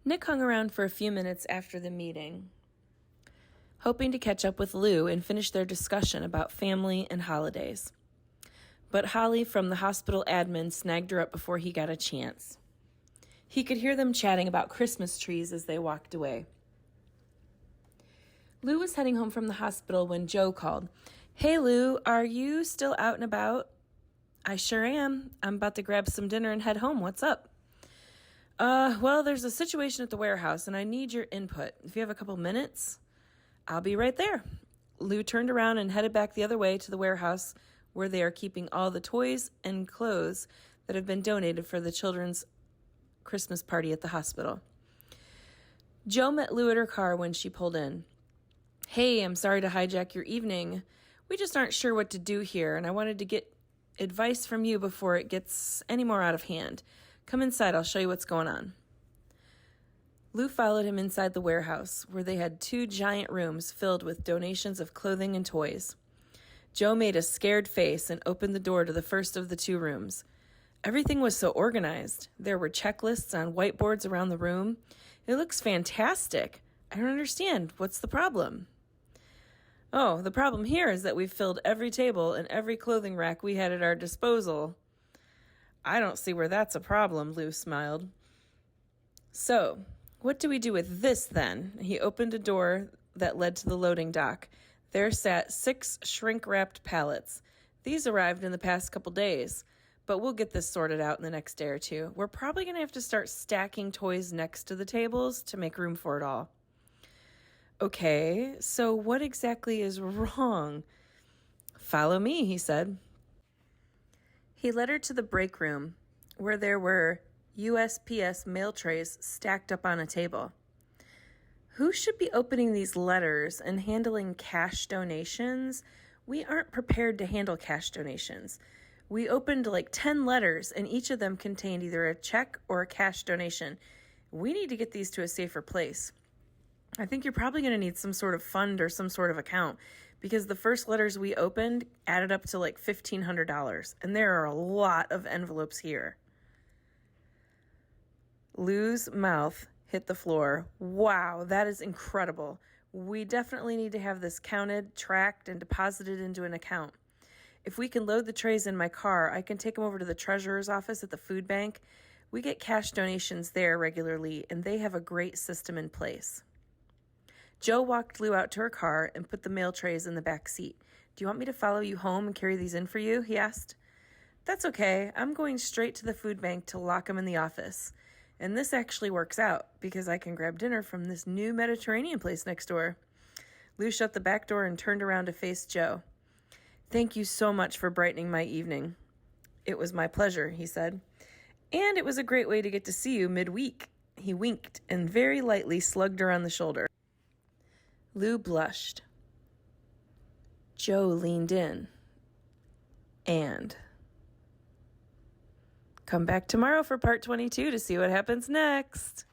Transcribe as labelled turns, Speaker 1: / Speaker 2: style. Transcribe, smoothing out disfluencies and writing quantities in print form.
Speaker 1: Nick hung around for a few minutes after the meeting, hoping to catch up with Lou and finish their discussion about family and holidays. But Holly from the hospital admin snagged her up before he got a chance. He could hear them chatting about Christmas trees as they walked away. Lou was heading home from the hospital when Joe called. "Hey, Lou, are you still out and about?" "I sure am. I'm about to grab some dinner and head home. What's up?" Well, there's a situation at the warehouse, and I need your input. If you have a couple minutes, I'll be right there." Lou turned around and headed back the other way to the warehouse where they are keeping all the toys and clothes that have been donated for the children's Christmas party at the hospital. Joe met Lou at her car when she pulled in. "Hey, I'm sorry to hijack your evening. We just aren't sure what to do here, and I wanted to get advice from you before it gets any more out of hand. Come inside, I'll show you what's going on." Lou followed him inside the warehouse, where they had 2 giant rooms filled with donations of clothing and toys. Joe made a scared face and opened the door to the first of the 2 rooms. Everything was so organized. There were checklists on whiteboards around the room. "It looks fantastic. I don't understand. What's the problem?" "Oh, the problem here is that we've filled every table and every clothing rack we had at our disposal." "I don't see where that's a problem," Lou smiled. "So, what do we do with this then?" He opened a door that led to the loading dock. There sat 6 shrink-wrapped pallets. These arrived in the past couple days, but we'll get this sorted out in the next day or 2. We're probably going to have to start stacking toys next to the tables to make room for it all. "Okay, so what exactly is wrong?" "Follow me," he said. He led her to the break room, where there were USPS mail trays stacked up on a table. "Who should be opening these letters and handling cash donations? We aren't prepared to handle cash donations. We opened like 10 letters, and each of them contained either a check or a cash donation. We need to get these to a safer place. I think you're probably going to need some sort of fund or some sort of account, because the first letters we opened added up to like $1,500, and there are a lot of envelopes here." Lou's mouth hit the floor. "Wow, that is incredible. We definitely need to have this counted, tracked, and deposited into an account. If we can load the trays in my car, I can take them over to the treasurer's office at the food bank. We get cash donations there regularly, and they have a great system in place." Joe walked Lou out to her car and put the mail trays in the back seat. "Do you want me to follow you home and carry these in for you?" he asked. "That's okay. I'm going straight to the food bank to lock them in the office. And this actually works out because I can grab dinner from this new Mediterranean place next door." Lou shut the back door and turned around to face Joe. "Thank you so much for brightening my evening." "It was my pleasure," he said. "And it was a great way to get to see you midweek." He winked and very lightly slugged her on the shoulder. Lou blushed. Joe leaned in and... Come back tomorrow for part 22 to see what happens next.